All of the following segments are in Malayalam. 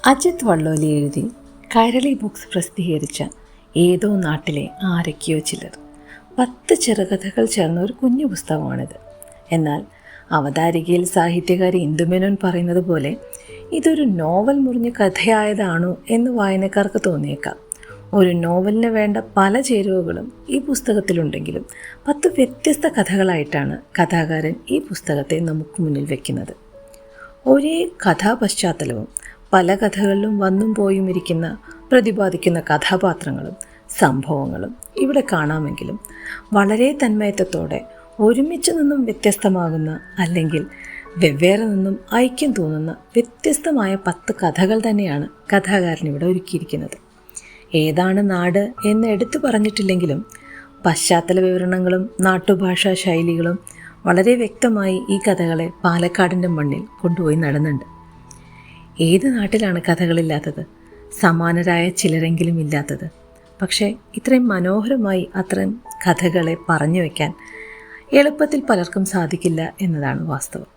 അജിത് വള്ളോലി എഴുതി കൈരളി ബുക്സ് പ്രസിദ്ധീകരിച്ച ഏതോ നാട്ടിലെ ആരൊക്കെയോ ചിലർ 10 ചെറുകഥകൾ ചേർന്ന ഒരു കുഞ്ഞു പുസ്തകമാണിത്. എന്നാൽ അവതാരികയിൽ സാഹിത്യകാരി ഇന്ദുമേനോൻ പറയുന്നത് പോലെ ഇതൊരു നോവൽ മുറിഞ്ഞ കഥയായതാണോ എന്ന് വായനക്കാർക്ക് തോന്നിയേക്കാം. ഒരു നോവലിന് വേണ്ട പല ചേരുവകളും ഈ പുസ്തകത്തിലുണ്ടെങ്കിലും 10 വ്യത്യസ്ത കഥകളായിട്ടാണ് കഥാകാരൻ ഈ പുസ്തകത്തെ നമുക്ക് മുന്നിൽ വയ്ക്കുന്നത്. ഒരേ കഥാപശ്ചാത്തലവും പല കഥകളിലും വന്നും പോയും ഇരിക്കുന്ന പ്രതിപാദിക്കുന്ന കഥാപാത്രങ്ങളും സംഭവങ്ങളും ഇവിടെ കാണാമെങ്കിലും വളരെ തന്മയത്വത്തോടെ ഒരുമിച്ച് നിന്നും വ്യത്യസ്തമാകുന്ന അല്ലെങ്കിൽ വെവ്വേറെ നിന്നും ഐക്യം തോന്നുന്ന വ്യത്യസ്തമായ 10 കഥകൾ തന്നെയാണ് കഥാകാരൻ ഇവിടെ ഒരുക്കിയിരിക്കുന്നത്. ഏതാണ് നാട് എന്ന് എടുത്തു പറഞ്ഞിട്ടില്ലെങ്കിലും പശ്ചാത്തല വിവരണങ്ങളും നാട്ടുഭാഷാ ശൈലികളും വളരെ വ്യക്തമായി ഈ കഥകളെ പാലക്കാടിൻ്റെ മണ്ണിൽ കൊണ്ടുപോയി നടന്നുണ്ട്. ഏത് നാട്ടിലാണ് കഥകളില്ലാത്തത്? സമാനരായ ചിലരെങ്കിലും ഇല്ലാത്തത്. പക്ഷേ ഇത്രയും മനോഹരമായി അത്തരം കഥകളെ പറഞ്ഞു വയ്ക്കാൻ എളുപ്പത്തിൽ പലർക്കും സാധിക്കില്ല എന്നതാണ് വാസ്തവം.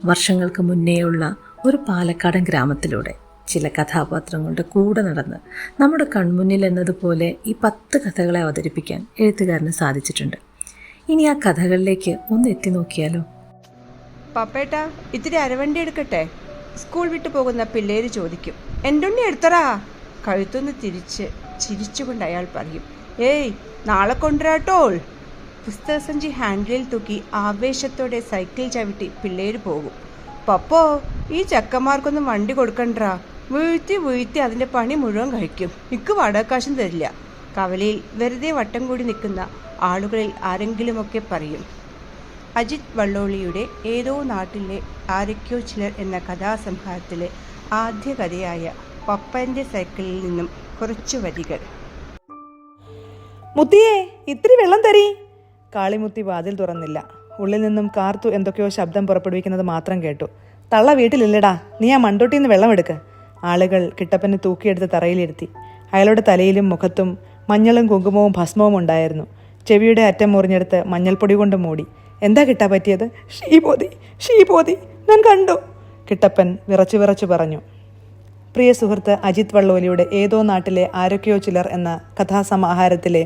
വർഷങ്ങൾക്ക് മുന്നേയുള്ള ഒരു പാലക്കാടൻ ഗ്രാമത്തിലൂടെ ചില കഥാപാത്രങ്ങളുടെ കൂടെ നടന്ന് നമ്മുടെ കൺമുന്നിൽ എന്നതുപോലെ ഈ 10 കഥകളെ അവതരിപ്പിക്കാൻ എഴുത്തുകാരന് സാധിച്ചിട്ടുണ്ട്. ഇനി ആ കഥകളിലേക്ക് ഒന്ന് എത്തി നോക്കിയാലോ? പപ്പേട്ട, ഇത്തിരി അരവണ്ടി എടുക്കട്ടെ? സ്കൂൾ വിട്ടു പോകുന്ന പിള്ളേര് ചോദിക്കും. എന്തുണ്ണി എടുത്തറാ? കഴുത്തൊന്ന് തിരിച്ച് ചിരിച്ചുകൊണ്ട് അയാൾ പറയും, ഏയ് നാളെ കൊണ്ടുവരാട്ടോൾ. പുസ്തകസഞ്ചി ഹാൻഡിലിൽ തൂക്കി ആവേശത്തോടെ സൈക്കിൾ ചവിട്ടി പിള്ളേര് പോകും. പപ്പോ, ഈ ചക്കന്മാർക്കൊന്നും വണ്ടി കൊടുക്കണ്ടാ, വീഴ്ത്തി അതിൻ്റെ പണി മുഴുവൻ കഴിക്കും, എനിക്ക് വാടകക്കാശും തരില്ല. കവലയിൽ വെറുതെ വട്ടം കൂടി നിൽക്കുന്ന ആളുകളിൽ ആരെങ്കിലുമൊക്കെ പറയും. അജിത് വള്ളോളിയുടെ ഏതോ നാട്ടിലെ ആരൊക്കെയോ ചിലർ എന്ന കഥാസംഹാരത്തിലെ ആദ്യ കഥയായ പപ്പൻ്റെ സൈക്കിളിൽ നിന്നും കുറച്ചു വരികൾ. മുത്തിയേ, ഇത്തിരി വെള്ളം തരീ. കാളിമുത്തി വാതിൽ തുറന്നില്ല. ഉള്ളിൽ നിന്നും കാർത്തു എന്തൊക്കെയോ ശബ്ദം പുറപ്പെടുവിക്കുന്നത് മാത്രം കേട്ടു. തള്ള വീട്ടിലില്ലടാ, നീ ആ മണ്ടോട്ടിൽ നിന്ന് വെള്ളം എടുക്ക്. ആളുകൾ കിട്ടപ്പനെ തൂക്കിയെടുത്ത് തറയിലിരുത്തി. അയാളുടെ തലയിലും മുഖത്തും മഞ്ഞളും കുങ്കുമവും ഭസ്മവും ഉണ്ടായിരുന്നു. ചെവിയുടെ അറ്റം മുറിഞ്ഞെടുത്ത് മഞ്ഞൾപ്പൊടി കൊണ്ട് മൂടി. എന്താ കിട്ടാ പറ്റിയത്? ഷീപോതി ഞാൻ കണ്ടു, കിട്ടപ്പൻ വിറച്ചു പറഞ്ഞു. പ്രിയ സുഹൃത്ത് അജിത് വള്ളോലിയുടെ ഏതോ നാട്ടിലെ ആരൊക്കെയോ ചിലർ എന്ന കഥാസമാഹാരത്തിലെ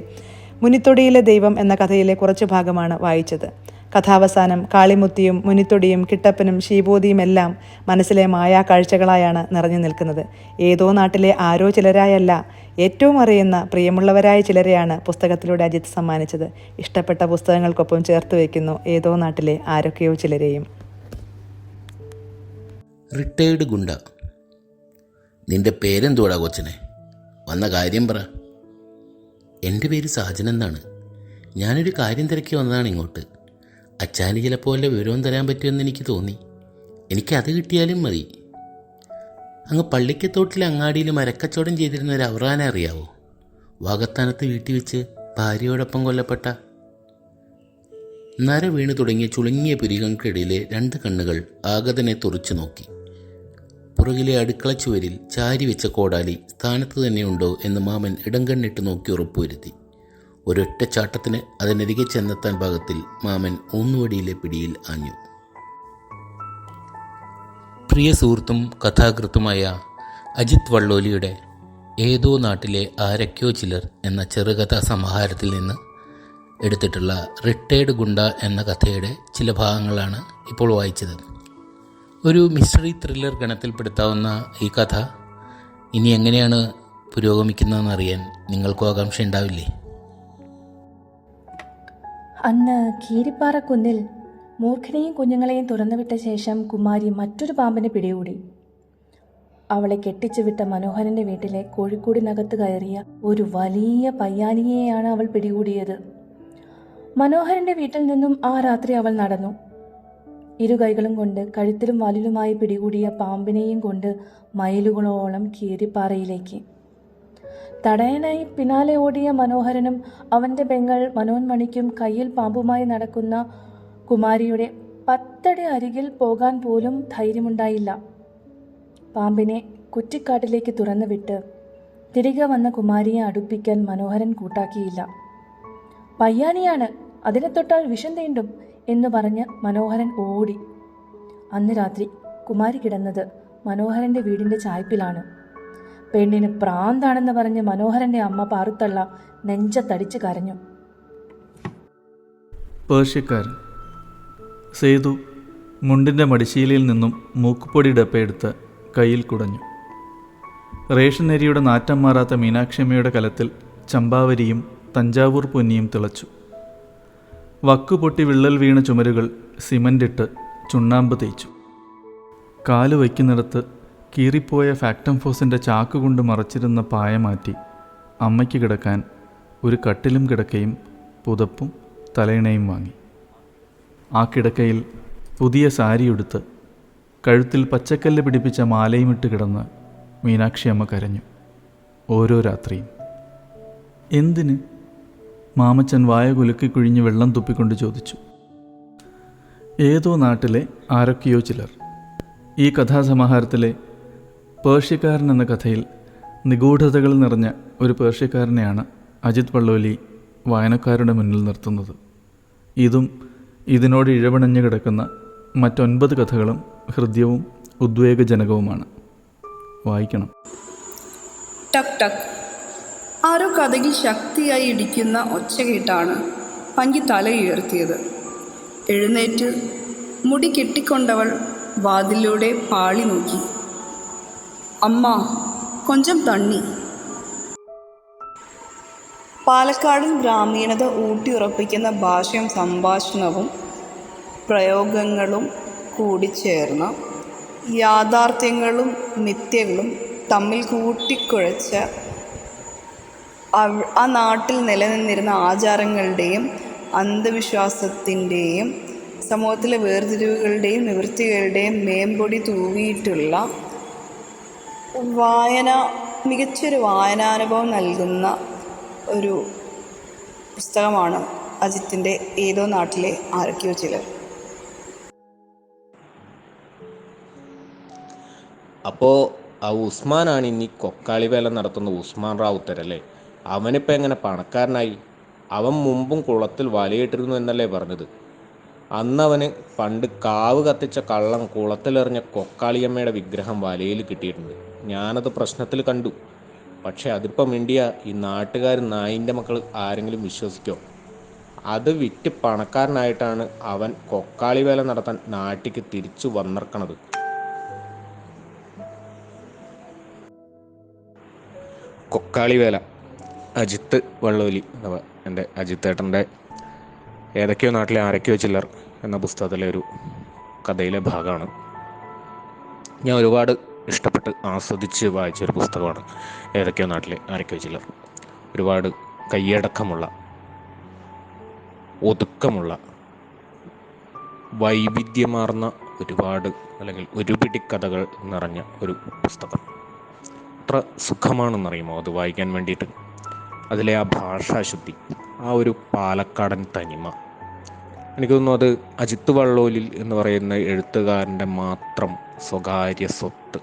മുനിത്തൊടിയിലെ ദൈവം എന്ന കഥയിലെ കുറച്ചു ഭാഗമാണ് വായിച്ചത്. കഥാവസാനം കാളിമുത്തിയും മുനിത്തൊടിയും കിട്ടപ്പനും ഷീബോധിയും എല്ലാം മനസ്സിലെ മായാ കാഴ്ചകളായാണ് നിറഞ്ഞു നിൽക്കുന്നത്. ഏതോ നാട്ടിലെ ആരോ ചിലരായല്ല, ഏറ്റവും അറിയുന്ന പ്രിയമുള്ളവരായ ചിലരെയാണ് പുസ്തകത്തിലൂടെ അജിത്ത് സമ്മാനിച്ചത്. ഇഷ്ടപ്പെട്ട പുസ്തകങ്ങൾക്കൊപ്പം ചേർത്ത് വയ്ക്കുന്നു ഏതോ നാട്ടിലെ ആരൊക്കെയോ ചിലരെയും. റിട്ടയേർഡ് ഗുണ്ട. നിന്റെ പേരെന്തുവാടാ കൊച്ചനെ? വന്ന കാര്യം പറ. എൻ്റെ പേര് സാജൻ എന്നാണ്. ഞാനൊരു കാര്യം തിരക്കി വന്നതാണ് ഇങ്ങോട്ട്. അച്ചാന് ചിലപ്പോൾ വല്ല വിവരവും തരാൻ പറ്റുമെന്ന് എനിക്ക് തോന്നി. എനിക്കത് കിട്ടിയാലും മതി. അങ്ങ് പള്ളിക്കത്തോട്ടിലെ അങ്ങാടിയിൽ മരക്കച്ചവടം ചെയ്തിരുന്ന ഒരു അവറാനെ അറിയാവോ? വാകത്താനത്ത് വീട്ടിൽ വെച്ച് ഭാര്യയോടൊപ്പം കൊല്ലപ്പെട്ട. നര വീണ് തുടങ്ങിയ ചുളുങ്ങിയ പുരികൾക്കിടയിലെ 2 കണ്ണുകൾ ആഗതനെ തുറച്ചു നോക്കി. പുറകിലെ അടുക്കള ചുവരിൽ ചാരി വെച്ച കോടാലി സ്ഥാനത്ത് തന്നെയുണ്ടോ എന്ന് മാമൻ ഇടം കണ്ണിട്ട് നോക്കി ഉറപ്പുവരുത്തി. ഒരൊറ്റ ചാട്ടത്തിന് അതിനരികെ ചെന്നെത്താൻ പാകത്തിൽ മാമൻ ഊന്നുവടിയിലെ പിടിയിൽ ആഞ്ഞു. പ്രിയ സുഹൃത്തും കഥാകൃത്തുമായ അജിത് വള്ളോലിയുടെ ഏതോ നാട്ടിലെ ആരൊക്കെയോ ചിലർ എന്ന ചെറുകഥാ സമാഹാരത്തിൽ നിന്ന് എടുത്തിട്ടുള്ള റിട്ടയേർഡ് ഗുണ്ട എന്ന കഥയുടെ ചില ഭാഗങ്ങളാണ് ഇപ്പോൾ വായിച്ചത്. ഒരു മിസ്റ്ററി ത്രില്ലർ ഗണത്തിൽപ്പെടുത്താവുന്ന ഈ കഥ ഇനി എങ്ങനെയാണ് പുരോഗമിക്കുന്നതെന്നറിയാൻ നിങ്ങൾക്കും ആകാംക്ഷ ഉണ്ടാവില്ലേ? അന്ന് കീരിപ്പാറക്കുന്നിൽ മൂർഖനെയും കുഞ്ഞുങ്ങളെയും തുറന്നുവിട്ട ശേഷം കുമാരി മറ്റൊരു പാമ്പിനെ പിടികൂടി. അവളെ കെട്ടിച്ചു വിട്ട മനോഹരൻ്റെ വീട്ടിലെ കോഴിക്കൂടിനകത്ത് കയറിയ ഒരു വലിയ പയ്യാനിയെയാണ് അവൾ പിടികൂടിയത്. മനോഹരൻ്റെ വീട്ടിൽ നിന്നും ആ രാത്രി അവൾ നടന്നു. 2 കൈകളും കൊണ്ട് കഴുത്തിലും വാലിലുമായി പിടികൂടിയ പാമ്പിനെയും കൊണ്ട് മൈലുകളോളം കീരിപ്പാറയിലേക്ക്. തടയാനായി പിന്നാലെ ഓടിയ മനോഹരനും അവൻ്റെ പെങ്ങൾ മനോന്മണിക്കും കയ്യിൽ പാമ്പുമായി നടക്കുന്ന കുമാരിയുടെ 10 അടി അരികിൽ പോകാൻ പോലും ധൈര്യമുണ്ടായില്ല. പാമ്പിനെ കുറ്റിക്കാട്ടിലേക്ക് തുറന്നുവിട്ട് തിരികെ വന്ന കുമാരിയെ അടുപ്പിക്കാൻ മനോഹരൻ കൂട്ടാക്കിയില്ല. പയ്യാനിയാണ്, അതിനെ തൊട്ടാൽ വിഷം തീണ്ടും എന്ന് പറഞ്ഞ് മനോഹരൻ ഓടി. അന്ന് രാത്രി കുമാരി കിടന്നത് മനോഹരൻ്റെ വീടിൻ്റെ ചായ്പിലാണ്. പെണ്ണിന് പ്രാന്താണെന്ന് പറഞ്ഞ് മനോഹരൻ്റെ അമ്മ പാറുത്തള്ള നെഞ്ചത്തടിച്ച് കരഞ്ഞു. പേർഷ്യക്കാരൻ. സേതു മുണ്ടിൻ്റെ മടിശീലയിൽ നിന്നും മൂക്കുപൊടി ഡപ്പയെടുത്ത് കയ്യിൽ കുടഞ്ഞു. റേഷൻ അരിയുടെ നാറ്റം മാറാത്ത മീനാക്ഷിയമ്മയുടെ കലത്തിൽ ചമ്പാവരിയും തഞ്ചാവൂർ പൊന്നിയും തിളച്ചു. വക്കുപൊട്ടി വിള്ളൽ വീണ ചുമരുകൾ സിമൻ്റിട്ട് ചുണ്ണാമ്പ് തേച്ചു. കാല് വയ്ക്കുന്നിടത്ത് കീറിപ്പോയ ഫാക്ടം ഫോസിൻ്റെ ചാക്കുകൊണ്ട് മറച്ചിരുന്ന പായ മാറ്റി അമ്മയ്ക്ക് കിടക്കാൻ ഒരു കട്ടിലും കിടക്കയും പുതപ്പും തലയിണയും വാങ്ങി. ആ കിടക്കയിൽ പുതിയ സാരിയുടുത്ത് കഴുത്തിൽ പച്ചക്കല്ല് പിടിപ്പിച്ച മാലയുമിട്ട് കിടന്ന് മീനാക്ഷിയമ്മ കരഞ്ഞു. ഓരോ രാത്രിയും. എന്തിന്? മാമച്ചൻ വായ കുലുക്കി കുഴിഞ്ഞ് വെള്ളം തുപ്പിക്കൊണ്ട് ചോദിച്ചു. ഏതോ നാട്ടിലെ ആരൊക്കെയോ ചിലർ. ഈ കഥാസമാഹാരത്തിലെ പേർഷ്യക്കാരൻ എന്ന കഥയിൽ നിഗൂഢതകൾ നിറഞ്ഞ ഒരു പേർഷ്യക്കാരനെയാണ് അജിത് വള്ളോലി വായനക്കാരുടെ മുന്നിൽ നിർത്തുന്നത്. ഇതും ഇതിനോട് ഇഴപിണഞ്ഞു കിടക്കുന്ന മറ്റ് 9 കഥകളും ഹൃദ്യവും ഉദ്വേഗജനകവുമാണ്. വായിക്കണം. ടക് ടക്. ആരോ കഥകിൽ ശക്തിയായി ഇടിക്കുന്ന ഒച്ച കേട്ടാണ് പങ്കി തലയുയർത്തിയത്. എഴുന്നേറ്റ് മുടി കെട്ടിക്കൊണ്ടവൾ വാതിലൂടെ പാളി നോക്കി. അമ്മ, കൊഞ്ചം തണ്ണി. പാലക്കാടൻ ഗ്രാമീണത ഊട്ടിയുറപ്പിക്കുന്ന ഭാഷയും സംഭാഷണവും പ്രയോഗങ്ങളും കൂടിച്ചേർന്ന യാഥാർത്ഥ്യങ്ങളും മിഥ്യകളും തമ്മിൽ കൂട്ടിക്കുഴച്ച ആ നാട്ടിൽ നിലനിന്നിരുന്ന ആചാരങ്ങളുടെയും അന്ധവിശ്വാസത്തിൻ്റെയും സമൂഹത്തിലെ വേർതിരിവുകളുടെയും നിവൃത്തികളുടെയും മേമ്പൊടി തൂവിയിട്ടുള്ള മികച്ചൊരു വായനാനുഭവം നൽകുന്ന ഒരു പുസ്തകമാണ് അജിത്തിൻ്റെ ഏതോ നാട്ടിലെ ആരൊക്കെയോ ചിലർ. അപ്പോൾ ആ ഉസ്മാനാണ് ഇനി കൊക്കാളി വേല നടത്തുന്ന ഉസ്മാൻ റാവുത്തരല്ലേ? അവനിപ്പോൾ എങ്ങനെ പണക്കാരനായി? അവൻ മുമ്പും കുളത്തിൽ വലയിട്ടിരുന്നു എന്നല്ലേ പറഞ്ഞത്? അന്നവന് പണ്ട് കാവ് കത്തിച്ച കള്ളം കുളത്തിലെറിഞ്ഞ കൊക്കാളിയമ്മയുടെ വിഗ്രഹം വലയിൽ കിട്ടിയിട്ടുണ്ട്. ഞാനത് പ്രശ്നത്തിൽ കണ്ടു. പക്ഷെ അതിപ്പം മിണ്ടിയ ഈ നാട്ടുകാർ നായിൻ്റെ മക്കൾ ആരെങ്കിലും വിശ്വസിക്കോ? അത് വിറ്റ് പണക്കാരനായിട്ടാണ് അവൻ കൊക്കാളി വേല നടത്താൻ നാട്ടിക്ക് തിരിച്ചു വന്നിറക്കണത്. കൊക്കാളി വേല, അജിത്ത് വള്ളോലി അഥവാ എൻ്റെ അജിത്തേട്ടൻ്റെ ഏതൊക്കെയോ നാട്ടിലെ ആരൊക്കെയോ ചിലർ എന്ന പുസ്തകത്തിലെ ഒരു കഥയിലെ ഭാഗമാണ്. ഞാൻ ഒരുപാട് ഇഷ്ടപ്പെട്ട് ആസ്വദിച്ച് വായിച്ചൊരു പുസ്തകമാണ് ഏതൊക്കെയോ നാട്ടിലെ ആരൊക്കെയോ ചിലർ. ഒരുപാട് കയ്യടക്കമുള്ള, ഒതുക്കമുള്ള, വൈവിധ്യമാർന്ന ഒരുപാട് അല്ലെങ്കിൽ ഒരുപിടി കഥകൾ നിറഞ്ഞ ഒരു പുസ്തകം. അത്ര സുഖമാണെന്നറിയുമോ അത് വായിക്കാൻ വേണ്ടിയിട്ട്? അതിലെ ആ ഭാഷാശുദ്ധി, ആ ഒരു പാലക്കാടൻ തനിമ, എനിക്ക് തോന്നുന്നു അത് അജിത്ത് വള്ളോലിൽ എന്ന് പറയുന്ന എഴുത്തുകാരൻ്റെ മാത്രം സ്വകാര്യ സ്വത്ത്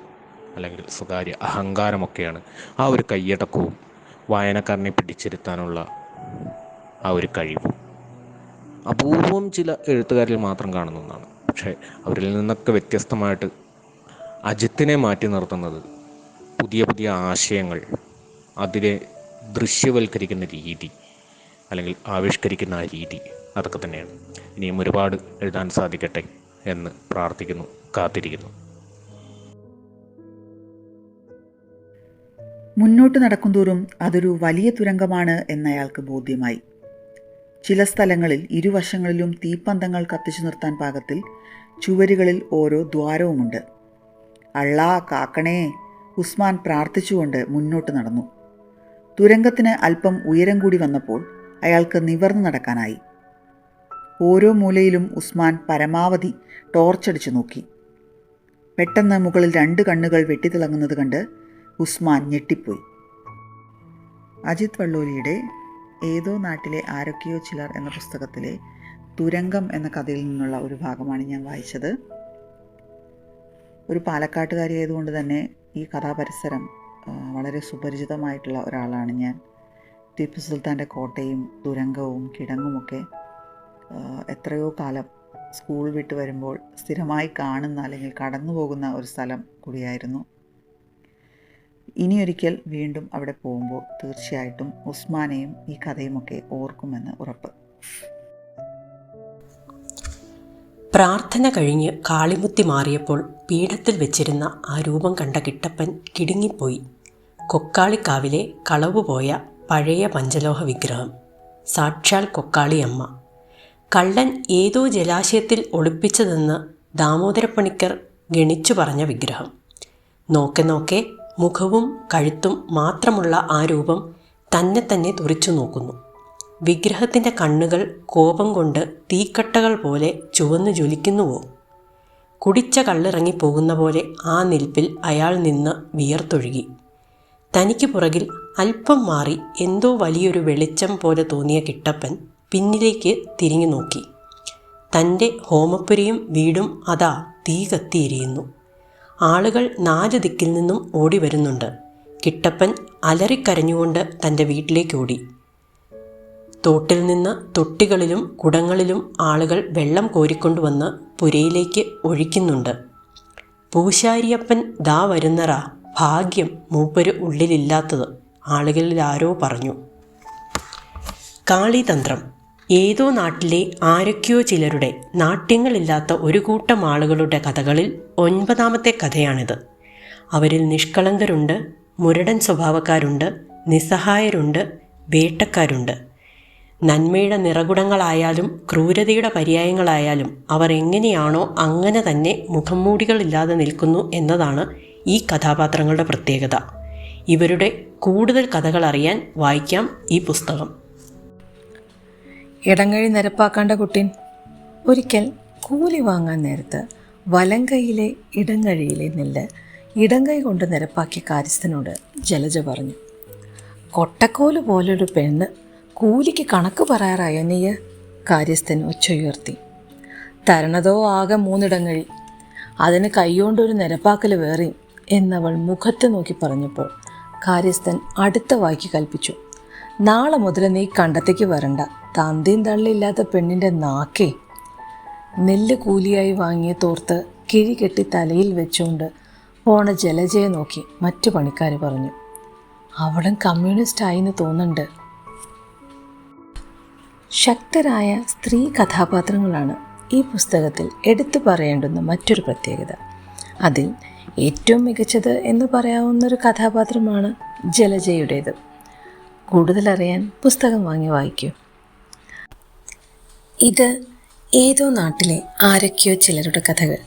അല്ലെങ്കിൽ സ്വകാര്യ അഹങ്കാരമൊക്കെയാണ്. ആ ഒരു കയ്യടക്കവും വായനക്കാരനെ പിടിച്ചിരുത്താനുള്ള ആ ഒരു കഴിവും അപൂർവം ചില എഴുത്തുകാരിൽ മാത്രം കാണുന്ന ഒന്നാണ്. പക്ഷേ അവരിൽ നിന്നൊക്കെ വ്യത്യസ്തമായിട്ട് അജിത്തിനെ മാറ്റി നിർത്തുന്നത് പുതിയ പുതിയ ആശയങ്ങൾ, അതിനെ ദൃശ്യവൽക്കരിക്കുന്ന രീതി അല്ലെങ്കിൽ ആവിഷ്കരിക്കുന്ന ആ രീതി, അതൊക്കെ തന്നെയാണ്. ഇനിയും ഒരുപാട് എഴുതാൻ സാധിക്കട്ടെ എന്ന് പ്രാർത്ഥിക്കുന്നു, കാത്തിരിക്കുന്നു. മുന്നോട്ട് നടക്കുന്തോറും അതൊരു വലിയ തുരങ്കമാണ് എന്നയാൾക്ക് ബോധ്യമായി. ചില സ്ഥലങ്ങളിൽ ഇരുവശങ്ങളിലും തീപ്പന്തങ്ങൾ കത്തിച്ചു നിർത്താൻ പാകത്തിൽ ചുവരുകളിൽ ഓരോ ദ്വാരവുമുണ്ട്. അള്ളാ കാക്കണേ, ഉസ്മാൻ പ്രാർത്ഥിച്ചുകൊണ്ട് മുന്നോട്ട് നടന്നു. തുരങ്കത്തിന് അല്പം ഉയരം കൂടി വന്നപ്പോൾ അയാൾക്ക് നിവർന്നു നടക്കാനായി. ഓരോ മൂലയിലും ഉസ്മാൻ പരമാവധി ടോർച്ചടിച്ചു നോക്കി. പെട്ടെന്ന് മുകളിൽ 2 കണ്ണുകൾ വെട്ടിത്തിളങ്ങുന്നത് കണ്ട് ഉസ്മാൻ ഞെട്ടിപ്പോയി. അജിത് വള്ളോലിയുടെ ഏതോ നാട്ടിലെ ആരൊക്കെയോ ചിലർ എന്ന പുസ്തകത്തിലെ തുരങ്കം എന്ന കഥയിൽ നിന്നുള്ള ഒരു ഭാഗമാണ് ഞാൻ വായിച്ചത്. ഒരു പാലക്കാട്ടുകാരി ആയതുകൊണ്ട് തന്നെ ഈ കഥാപരിസരം വളരെ സുപരിചിതമായിട്ടുള്ള ഒരാളാണ് ഞാൻ. ടിപ്പു സുൽത്താൻ്റെ കോട്ടയും തുരങ്കവും കിടങ്ങുമൊക്കെ എത്രയോ കാലം സ്കൂൾ വിട്ട് വരുമ്പോൾ സ്ഥിരമായി കാണുന്ന അല്ലെങ്കിൽ കടന്നു പോകുന്ന ഒരു സ്ഥലം കൂടിയായിരുന്നു. ഇനിയൊരിക്കൽ വീണ്ടും അവിടെ പോകുമ്പോൾ തീർച്ചയായിട്ടും ഉസ്മാനെയും ഈ കഥയുമൊക്കെ ഓർക്കുമെന്ന് ഉറപ്പ്. പ്രാർത്ഥന കഴിഞ്ഞ് കാളിമുത്തി മാറിയപ്പോൾ പീഠത്തിൽ വെച്ചിരുന്ന ആ രൂപം കണ്ട കിട്ടപ്പൻ കിടുങ്ങിപ്പോയി. കൊക്കാളിക്കാവിലെ കളവുപോയ പഴയ പഞ്ചലോഹ വിഗ്രഹം, സാക്ഷാൽ കൊക്കാളിയമ്മ. കള്ളൻ ഏതോ ജലാശയത്തിൽ ഒളിപ്പിച്ചതെന്ന് ദാമോദരപ്പണിക്കർ ഗണിച്ചു പറഞ്ഞ വിഗ്രഹം. നോക്കെ മുഖവും കഴുത്തും മാത്രമുള്ള ആ രൂപം തന്നെ തുറിച്ചു നോക്കുന്നു. വിഗ്രഹത്തിൻ്റെ കണ്ണുകൾ കോപം കൊണ്ട് തീക്കട്ടകൾ പോലെ ചുവന്നു ജ്വലിക്കുന്നുവോ? കുടിച്ച കള്ളിറങ്ങിപ്പോകുന്ന പോലെ ആ നിൽപ്പിൽ അയാൾ നിന്ന് വിയർത്തൊഴുകി. തനിക്ക് പുറകിൽ അല്പം മാറി എന്തോ വലിയൊരു വെളിച്ചം പോലെ തോന്നിയ കിട്ടപ്പൻ പിന്നിലേക്ക് തിരിഞ്ഞു നോക്കി. തൻ്റെ ഹോമപ്പുരയും വീടും അതാ തീ കത്തിയെരിയുന്നു. ആളുകൾ 4 ദിക്കിൽ നിന്നും ഓടി വരുന്നുണ്ട്. കിട്ടപ്പൻ അലറിക്കരഞ്ഞുകൊണ്ട് തൻ്റെ വീട്ടിലേക്ക് ഓടി. തോട്ടിൽ നിന്ന് തൊട്ടികളിലും കുടങ്ങളിലും ആളുകൾ വെള്ളം കോരിക്കൊണ്ടുവന്ന് പുരയിലേക്ക് ഒഴിക്കുന്നുണ്ട്. പൂശാരിയപ്പൻ ദാ വരുന്നറാ, ഭാഗ്യം മൂപ്പര് ഉള്ളിലില്ലാത്തത്, ആളുകളിൽ ആരോ പറഞ്ഞു. കാളിതന്ത്രം. ഏതോ നാട്ടിലെ ആരൊക്കെയോ ചിലരുടെ നാട്യങ്ങളില്ലാത്ത ഒരു കൂട്ടം ആളുകളുടെ കഥകളിൽ 9ാമത്തെ കഥയാണിത്. അവരിൽ നിഷ്കളങ്കരുണ്ട്, മുരടൻ സ്വഭാവക്കാരുണ്ട്, നിസ്സഹായരുണ്ട്, വേട്ടക്കാരുണ്ട്. നന്മയുടെ നിറകുടങ്ങളായാലും ക്രൂരതയുടെ പര്യായങ്ങളായാലും അവർ എങ്ങനെയാണോ അങ്ങനെ തന്നെ മുഖംമൂടികളില്ലാതെ നിൽക്കുന്നു എന്നതാണ് ഈ കഥാപാത്രങ്ങളുടെ പ്രത്യേകത. ഇവരുടെ കൂടുതൽ കഥകൾ അറിയാൻ വായിക്കാം ഈ പുസ്തകം. ഇടങ്ങഴി നിരപ്പാക്കേണ്ട കുട്ടീൻ. ഒരിക്കൽ കൂലി വാങ്ങാൻ നേരത്ത് വലങ്കൈയിലെ ഇടങ്ങഴിയിലെ നെല്ല് ഇടങ്കൈ കൊണ്ട് നിരപ്പാക്കിയ കാര്യസ്ഥനോട് ജലജ പറഞ്ഞു, കൊട്ടക്കോല് പോലൊരു പെണ്ണ്, കൂലിക്ക് കണക്ക് പറയാറായോ നീ? കാര്യസ്ഥൻ ഒച്ചയുയർത്തി. തരണതോ ആകെ 3 ഇടങ്ങഴി, അതിന് കൈകൊണ്ടൊരു നിരപ്പാക്കൽ വേറെയും എന്നവൾ മുഖത്ത് നോക്കി പറഞ്ഞപ്പോൾ കാര്യസ്ഥൻ അടുത്ത വായിക്ക് കൽപ്പിച്ചു, നാളെ മുതൽ നീ കണ്ടത്തേക്ക് വരണ്ട, തന്തിയും തള്ളിയില്ലാത്ത പെണ്ണിൻ്റെ നാക്കേ. നെല്ല് കൂലിയായി വാങ്ങിയ തോർത്ത് കിഴി കെട്ടി തലയിൽ വെച്ചുകൊണ്ട് പോണ ജലജയെ നോക്കി മറ്റു പണിക്കാർ പറഞ്ഞു, അവളും കമ്മ്യൂണിസ്റ്റായിന്ന് തോന്നുന്നുണ്ട്. ശക്തരായ സ്ത്രീ കഥാപാത്രങ്ങളാണ് ഈ പുസ്തകത്തിൽ എടുത്തു പറയേണ്ടുന്ന മറ്റൊരു പ്രത്യേകത. അതിൽ ഏറ്റവും മികച്ചത് എന്ന് പറയാവുന്നൊരു കഥാപാത്രമാണ് ജലജയുടേത്. കൂടുതലറിയാൻ പുസ്തകം വാങ്ങി വായിക്കൂ. ഇത് ഏതോ നാട്ടിലെ ആരൊക്കെയോ ചിലരുടെ കഥകൾ.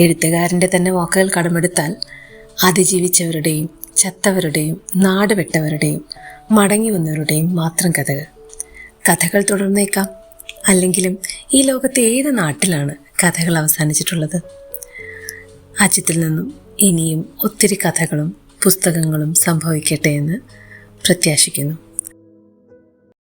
എഴുത്തുകാരൻ്റെ തന്നെ വാക്കുകൾ കടമെടുത്താൽ അതിജീവിച്ചവരുടെയും ചത്തവരുടെയും നാട് വിട്ടവരുടെയും മടങ്ങി വന്നവരുടെയും മാത്രം കഥകൾ. കഥകൾ തുടർന്നേക്കാം. അല്ലെങ്കിലും ഈ ലോകത്തെ ഏത് നാട്ടിലാണ് കഥകൾ അവസാനിച്ചിട്ടുള്ളത്? അജിത്തിൽ നിന്നും ഇനിയും ഒത്തിരി കഥകളും പുസ്തകങ്ങളും സംഭവിക്കട്ടെ എന്ന് പ്രത്യാശിക്കുന്നു.